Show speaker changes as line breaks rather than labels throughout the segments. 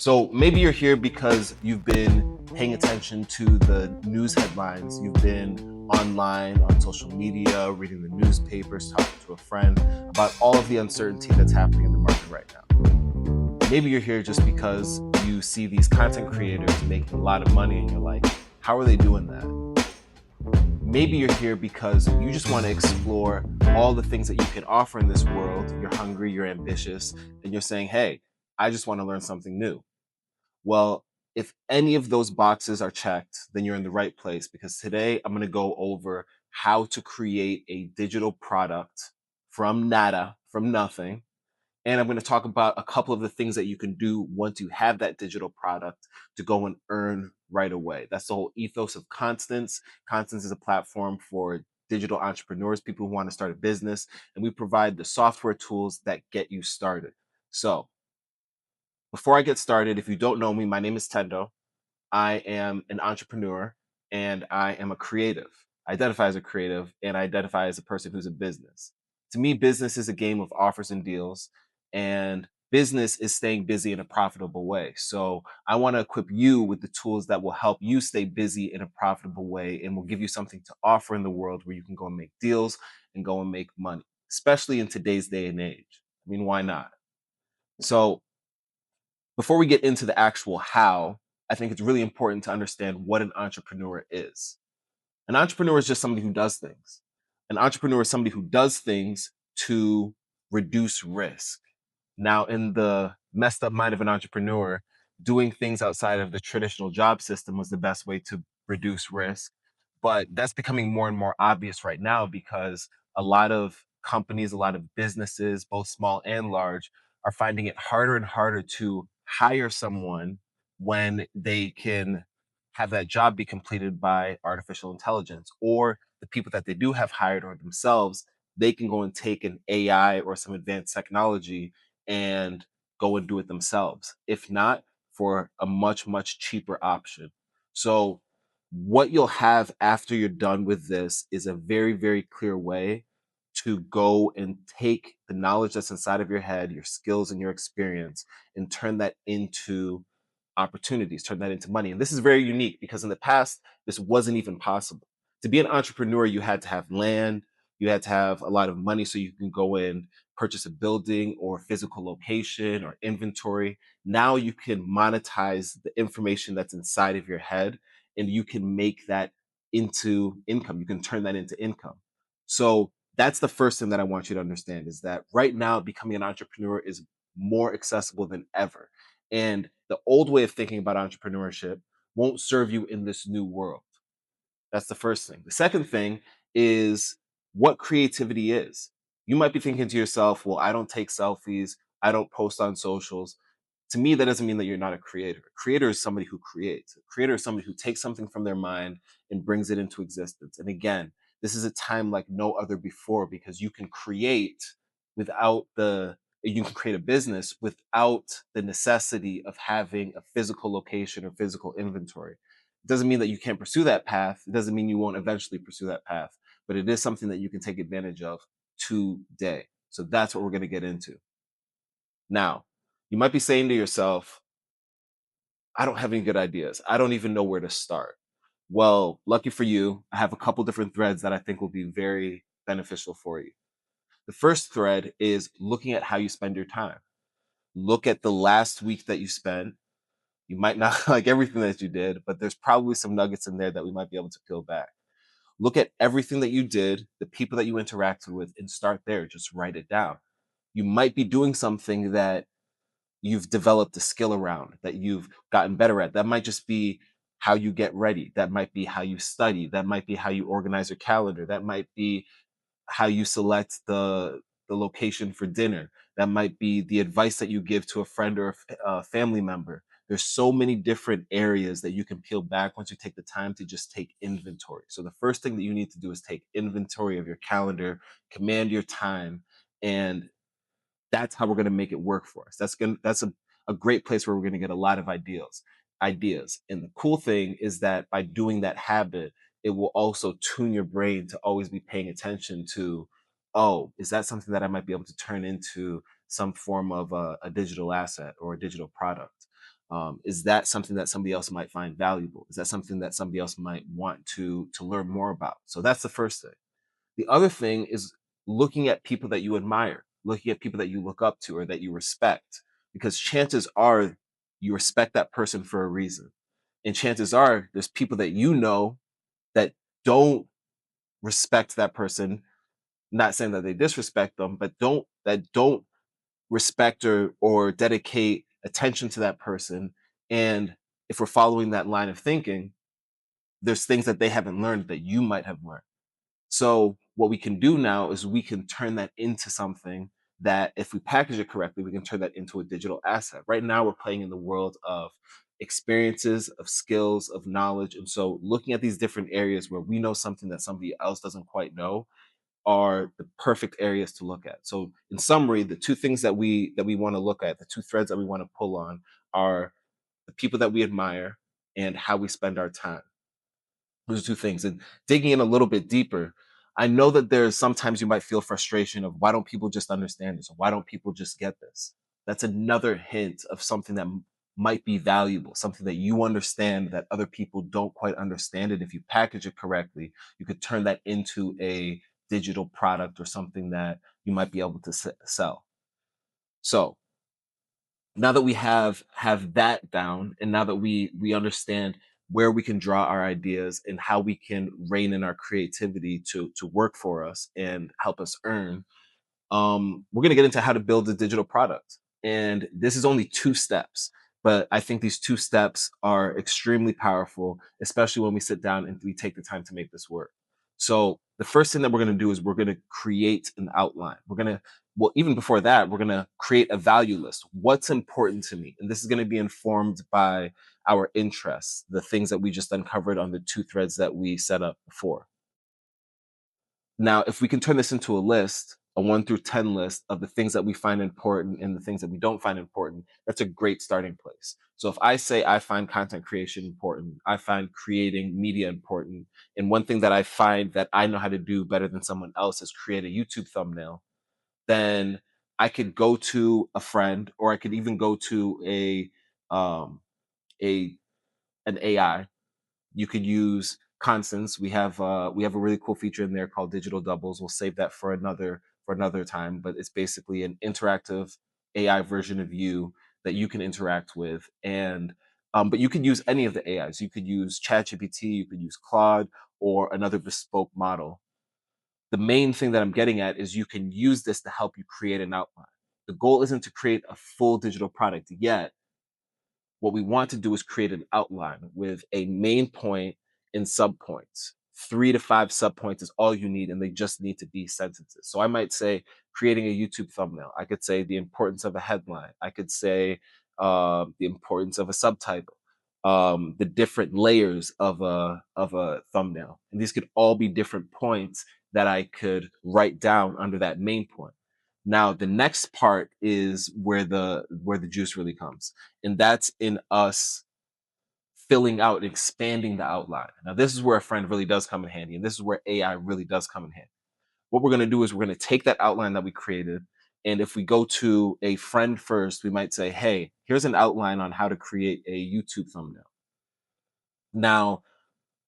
So maybe you're here because you've been paying attention to the news headlines. You've been online on social media, reading the newspapers, talking to a friend about all of the uncertainty that's happening in the market right now. Maybe you're here just because you see these content creators making a lot of money and you're like, how are they doing that? Maybe you're here because you just want to explore all the things that you can offer in this world. You're hungry, you're ambitious, and you're saying, hey, I just want to learn something new. Well, if any of those boxes are checked, then you're in the right place because today I'm going to go over how to create a digital product from nada, from nothing. And I'm going to talk about a couple of the things that you can do once you have that digital product to go and earn right away. That's the whole ethos of Constance. Constance is a platform for digital entrepreneurs, people who want to start a business, and we provide the software tools that get you started. So, before I get started, if you don't know me, my name is Tendo. I am an entrepreneur and I am a creative. I identify as a creative and I identify as a person who's a business. To me, business is a game of offers and deals, and business is staying busy in a profitable way. So I want to equip you with the tools that will help you stay busy in a profitable way and will give you something to offer in the world where you can go and make deals and go and make money, especially in today's day and age. I mean, why not? So before we get into the actual how, I think it's really important to understand what an entrepreneur is. An entrepreneur is just somebody who does things. An entrepreneur is somebody who does things to reduce risk. Now, in the messed up mind of an entrepreneur, doing things outside of the traditional job system was the best way to reduce risk. But that's becoming more and more obvious right now because a lot of companies, a lot of businesses, both small and large, are finding it harder and harder to hire someone when they can have that job be completed by artificial intelligence, or the people that they do have hired or themselves, they can go and take an AI or some advanced technology and go and do it themselves. If not, for a much, much cheaper option. So, what you'll have after you're done with this is a very, very clear way to go and take the knowledge that's inside of your head, your skills and your experience, and turn that into opportunities, turn that into money. And this is very unique because in the past, this wasn't even possible. To be an entrepreneur, you had to have land, you had to have a lot of money so you can go and purchase a building or physical location or inventory. Now you can monetize the information that's inside of your head and you can make that into income. You can turn that into income. So that's the first thing that I want you to understand is that right now becoming an entrepreneur is more accessible than ever. And the old way of thinking about entrepreneurship won't serve you in this new world. That's the first thing. The second thing is what creativity is. You might be thinking to yourself, well, I don't take selfies, I don't post on socials. To me, that doesn't mean that you're not a creator. A creator is somebody who creates. A creator is somebody who takes something from their mind and brings it into existence. And again, this is a time like no other before because you can create without the you can create a business without the necessity of having a physical location or physical inventory. It doesn't mean that you can't pursue that path. It doesn't mean you won't eventually pursue that path, but it is something that you can take advantage of today. So that's what we're going to get into. Now, you might be saying to yourself, I don't have any good ideas. I don't even know where to start. Well, lucky for you, I have a couple different threads that I think will be very beneficial for you. The first thread is looking at how you spend your time. Look at the last week that you spent. You might not like everything that you did, but there's probably some nuggets in there that we might be able to peel back. Look at everything that you did, the people that you interacted with, and start there. Just write it down. You might be doing something that you've developed a skill around, that you've gotten better at. That might just be how you get ready. That might be how you study. That might be how you organize your calendar. That might be how you select the location for dinner. That might be the advice that you give to a friend or a family member. There's so many different areas that you can peel back once you take the time to just take inventory. So the first thing that you need to do is take inventory of your calendar, command your time, and that's how we're going to make it work for us. That's a great place where we're going to get a lot of ideas. And the cool thing is that by doing that habit, it will also tune your brain to always be paying attention to, oh, is that something that I might be able to turn into some form of a digital asset or a digital product? Is that something that somebody else might find valuable? Is that something that somebody else might want to learn more about? So that's the first thing. The other thing is looking at people that you admire, looking at people that you look up to or that you respect, because chances are you respect that person for a reason. And chances are there's people that you know that don't respect that person, not saying that they disrespect them, but don't respect or dedicate attention to that person. And if we're following that line of thinking, there's things that they haven't learned that you might have learned. So what we can do now is we can turn that into something that if we package it correctly, we can turn that into a digital asset. Right now we're playing in the world of experiences, of skills, of knowledge. And so looking at these different areas where we know something that somebody else doesn't quite know are the perfect areas to look at. So in summary, the two things that we want to look at, the two threads that we want to pull on are the people that we admire and how we spend our time. Those two things. And digging in a little bit deeper, I know that there's sometimes you might feel frustration of why don't people just understand this? Or why don't people just get this? That's another hint of something that might be valuable, something that you understand that other people don't quite understand. And if you package it correctly, you could turn that into a digital product or something that you might be able to sell. So now that we have that down, and now that we understand where we can draw our ideas and how we can rein in our creativity to work for us and help us earn, we're going to get into how to build a digital product. And this is only two steps, but I think these two steps are extremely powerful, especially when we sit down and we take the time to make this work. So the first thing that we're going to do is we're going to create an outline. We're going to, well, even before that, we're going to create a value list. What's important to me? And this is going to be informed by our interests, the things that we just uncovered on the two threads that we set up before. Now, if we can turn this into a list, a 1 through 10 list of the things that we find important and the things that we don't find important, that's a great starting place. So if I say I find content creation important, I find creating media important, and one thing that I find that I know how to do better than someone else is create a YouTube thumbnail, then I could go to a friend or I could even go to um a an AI. You could use constants. We have a really cool feature in there called digital doubles. We'll save that for another time, but it's basically an interactive AI version of you that you can interact with. And but you could use any of the AIs. You could use ChatGPT, you could use Claude, or another bespoke model. The main thing that I'm getting at is you can use this to help you create an outline. The goal isn't to create a full digital product yet. What we want to do is create an outline with a main point and subpoints. 3 to 5 subpoints is all you need, and they just need to be sentences. So I might say creating a YouTube thumbnail. I could say the importance of a headline. I could say the importance of a subtitle, the different layers of a thumbnail, and these could all be different points that I could write down under that main point. Now, the next part is where the juice really comes, and that's in us filling out and expanding the outline. Now, this is where a friend really does come in handy, and this is where AI really does come in handy. What we're going to do is we're going to take that outline that we created, and if we go to a friend first, we might say, "Hey, here's an outline on how to create a YouTube thumbnail." Now,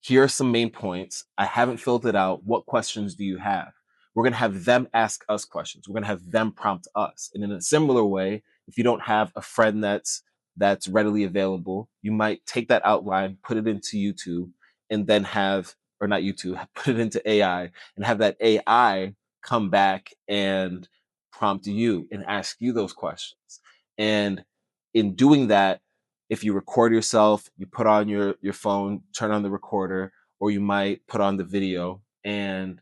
here are some main points. I haven't filled it out. What questions do you have? We're going to have them ask us questions. We're going to have them prompt us. And in a similar way, if you don't have a friend that's readily available, you might take that outline, put it into YouTube, and then have, or not YouTube, put it into AI and have that AI come back and prompt you and ask you those questions. And in doing that, if you record yourself, you put on your phone, turn on the recorder, or you might put on the video and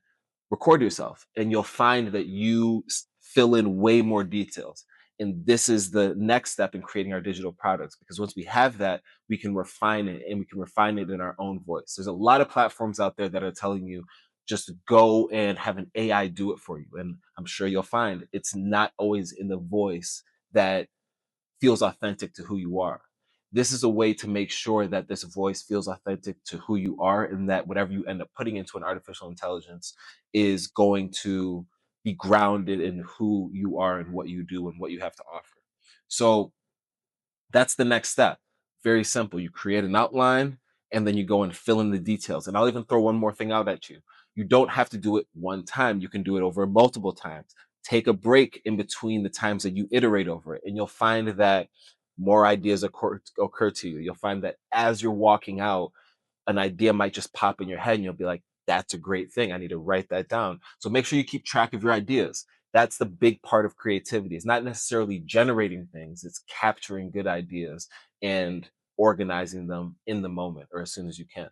record yourself, and you'll find that you fill in way more details. And this is the next step in creating our digital products, because once we have that, we can refine it, and we can refine it in our own voice. There's a lot of platforms out there that are telling you just go and have an AI do it for you. And I'm sure you'll find it's not always in the voice that feels authentic to who you are. This is a way to make sure that this voice feels authentic to who you are, and that whatever you end up putting into an artificial intelligence is going to be grounded in who you are and what you do and what you have to offer. So that's the next step. Very simple. You create an outline and then you go and fill in the details. And I'll even throw one more thing out at you. You don't have to do it one time. You can do it over multiple times. Take a break in between the times that you iterate over it, and you'll find that more ideas occur to you. You'll find that as you're walking out, an idea might just pop in your head and you'll be like, that's a great thing. I need to write that down. So make sure you keep track of your ideas. That's the big part of creativity. It's not necessarily generating things, it's capturing good ideas and organizing them in the moment or as soon as you can.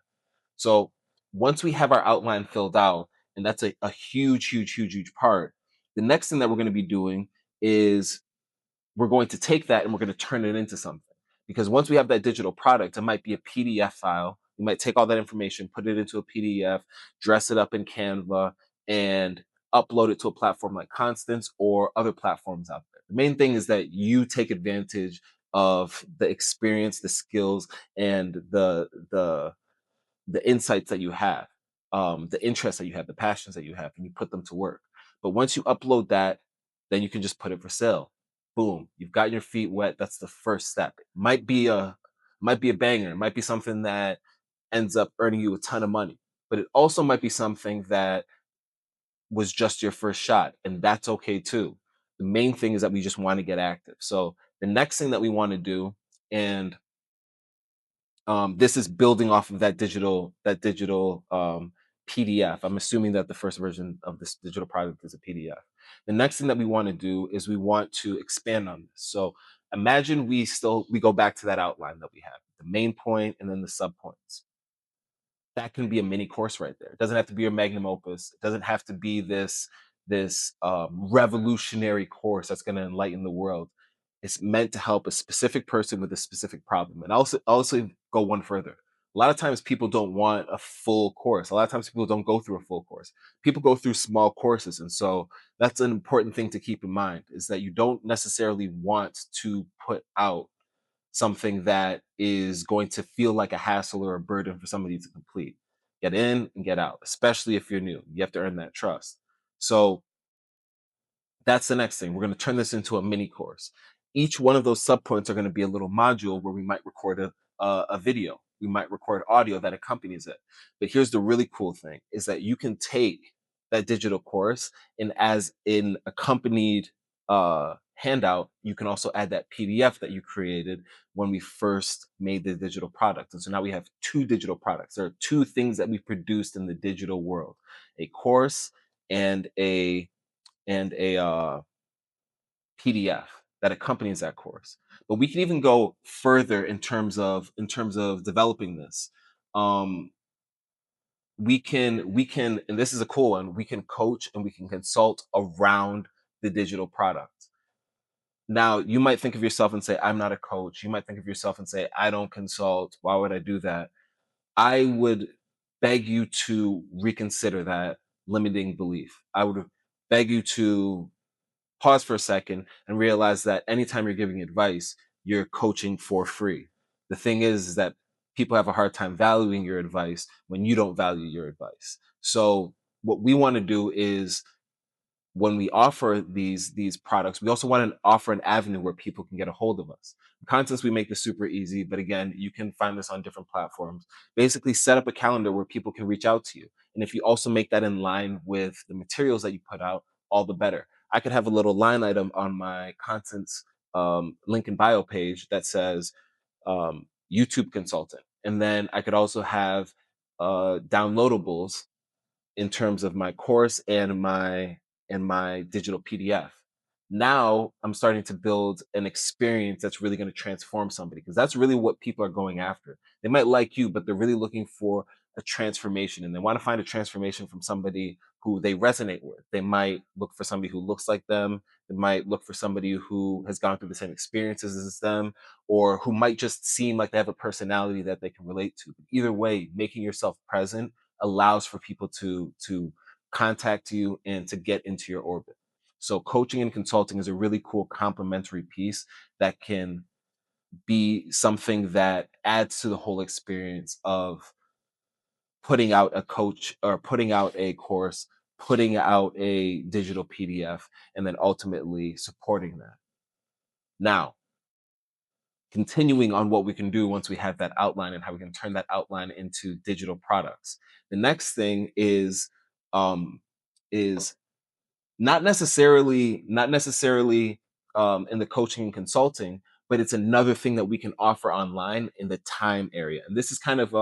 So once we have our outline filled out, and that's a huge part, the next thing that we're going to be doing is we're going to take that and we're going to turn it into something. Because once we have that digital product, it might be a PDF file. You might take all that information, put it into a PDF, dress it up in Canva, and upload it to a platform like Constance or other platforms out there. The main thing is that you take advantage of the experience, the skills, and the insights that you have, the interests that you have, the passions that you have, and you put them to work. But once you upload that, then you can just put it for sale. Boom, you've got your feet wet. That's the first step. It might be a banger. It might be something that ends up earning you a ton of money. But it also might be something that was just your first shot, and that's okay too. The main thing is that we just want to get active. So the next thing that we want to do, and this is building off of that digital PDF. I'm assuming that the first version of this digital product is a PDF. The next thing that we want to do is we want to expand on this. So imagine we go back to that outline that we have, the main point and then the subpoints. That can be a mini course right there. It doesn't have to be your magnum opus. It doesn't have to be this revolutionary course that's going to enlighten the world. It's meant to help a specific person with a specific problem. And also go one further. A lot of times people don't want a full course. A lot of times people don't go through a full course. People go through small courses. And so that's an important thing to keep in mind, is that you don't necessarily want to put out something that is going to feel like a hassle or a burden for somebody to complete. Get in and get out, especially if you're new. You have to earn that trust. So that's the next thing. We're going to turn this into a mini course. Each one of those subpoints are going to be a little module where we might record a video. We might record audio that accompanies it. But here's the really cool thing, is that you can take that digital course, and as an accompanied handout, you can also add that PDF that you created when we first made the digital product. And so now we have two digital products. There are two things that we produced in the digital world: a course and a PDF that accompanies that course. But we can even go further in terms of developing this. Um, we can, and this is a cool one. We can coach and we can consult around the digital product. Now, you might think of yourself and say, "I'm not a coach." You might think of yourself and say, "I don't consult. Why would I do that?" I would beg you to reconsider that limiting belief. I would beg you to pause for a second and realize that anytime you're giving advice, you're coaching for free. The thing is that people have a hard time valuing your advice when you don't value your advice. So what we want to do is, when we offer these products, we also want to offer an avenue where people can get a hold of us. Contents, we make this super easy, but again, you can find this on different platforms. Basically, set up a calendar where people can reach out to you. And if you also make that in line with the materials that you put out, all the better. I could have a little line item on my contents link in bio page that says YouTube consultant. And then I could also have downloadables in terms of my course and my digital PDF. Now I'm starting to build an experience that's really going to transform somebody, because that's really what people are going after. They might like you, but they're really looking for a transformation, and they want to find a transformation from somebody who they resonate with. They might look for somebody who looks like them. They might look for somebody who has gone through the same experiences as them, or who might just seem like they have a personality that they can relate to. Either way, making yourself present allows for people to contact you and to get into your orbit. So coaching and consulting is a really cool complementary piece that can be something that adds to the whole experience of putting out a coach or putting out a course, putting out a digital PDF, and then ultimately supporting that. Now, continuing on what we can do once we have that outline and how we can turn that outline into digital products. The next thing um, is not necessarily in the coaching and consulting, but it's another thing that we can offer online in the time area. And this is kind of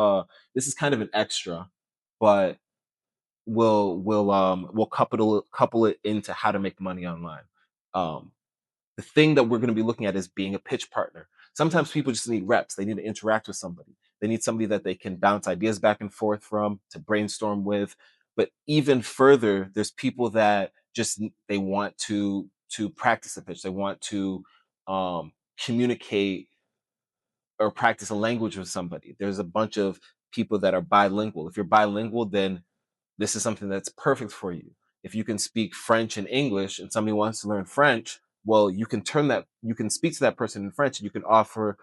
an extra, but we'll couple it into how to make money online. Um, the thing that we're going to be looking at is being a pitch partner. Sometimes people just need reps. They need to interact with somebody. They need somebody that they can bounce ideas back and forth from, to brainstorm with. But even further, there's people that just they want to practice a pitch. They want to communicate or practice a language with somebody. There's a bunch of people that are bilingual. If you're bilingual, then this is something that's perfect for you. If you can speak French and English and somebody wants to learn French, well, you can speak to that person in French and you can offer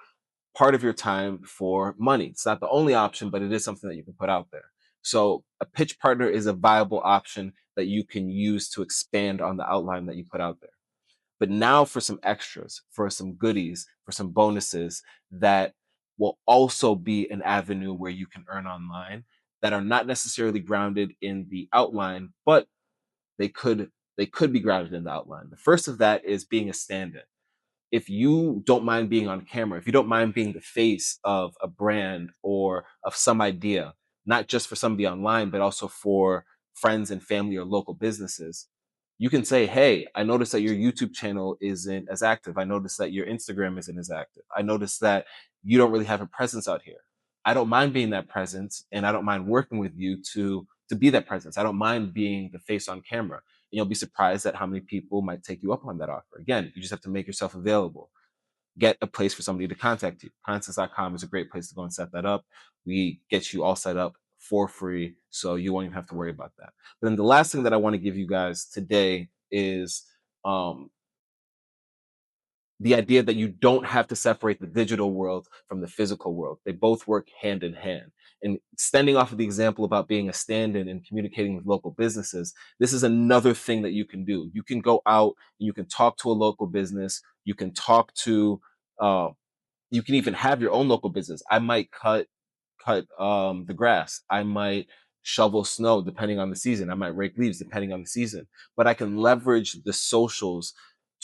part of your time for money. It's not the only option, but it is something that you can put out there. So a pitch partner is a viable option that you can use to expand on the outline that you put out there. But now for some extras, for some goodies, for some bonuses that will also be an avenue where you can earn online, that are not necessarily grounded in the outline, but they could they could be grounded in the outline. The first of that is being a stand-in. If you don't mind being on camera, if you don't mind being the face of a brand or of some idea, not just for somebody online, but also for friends and family or local businesses, you can say, hey, I noticed that your YouTube channel isn't as active. I noticed that your Instagram isn't as active. I noticed that you don't really have a presence out here. I don't mind being that presence, and I don't mind working with you to be that presence. I don't mind being the face on camera. And you'll be surprised at how many people might take you up on that offer. Again, you just have to make yourself available. Get a place for somebody to contact you. Constance.com is a great place to go and set that up. We get you all set up for free, so you won't even have to worry about that. But then the last thing that I want to give you guys today is um, the idea that you don't have to separate the digital world from the physical world. They both work hand in hand. And extending off of the example about being a stand-in and communicating with local businesses, this is another thing that you can do. You can go out and you can talk to a local business. You can talk to, uh, you can even have your own local business. I might cut the grass. I might shovel snow depending on the season. I might rake leaves depending on the season. But I can leverage the socials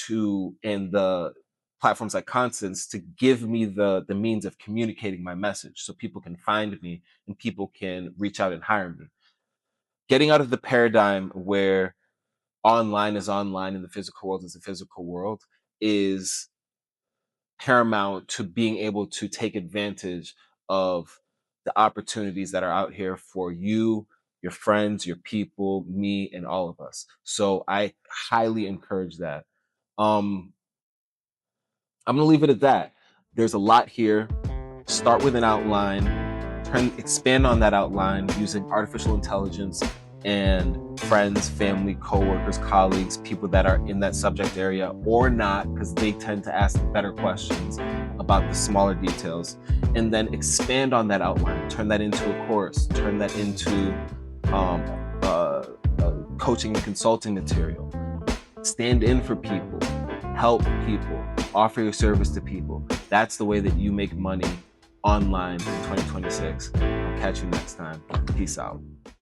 to and the platforms like Constance to give me the means of communicating my message so people can find me and people can reach out and hire me. Getting out of the paradigm where online is online and the physical world is the physical world is paramount to being able to take advantage of the opportunities that are out here for you, your friends, your people, me, and all of us. So I highly encourage that. Um, I'm gonna leave it at that. There's a lot here. Start with an outline, expand on that outline using artificial intelligence and friends, family, coworkers, colleagues, people that are in that subject area or not, because they tend to ask better questions about the smaller details. And then expand on that outline, turn that into a course, turn that into coaching and consulting material. Stand in for people, help people, offer your service to people. That's the way that you make money online in 2026. I'll catch you next time. Peace out.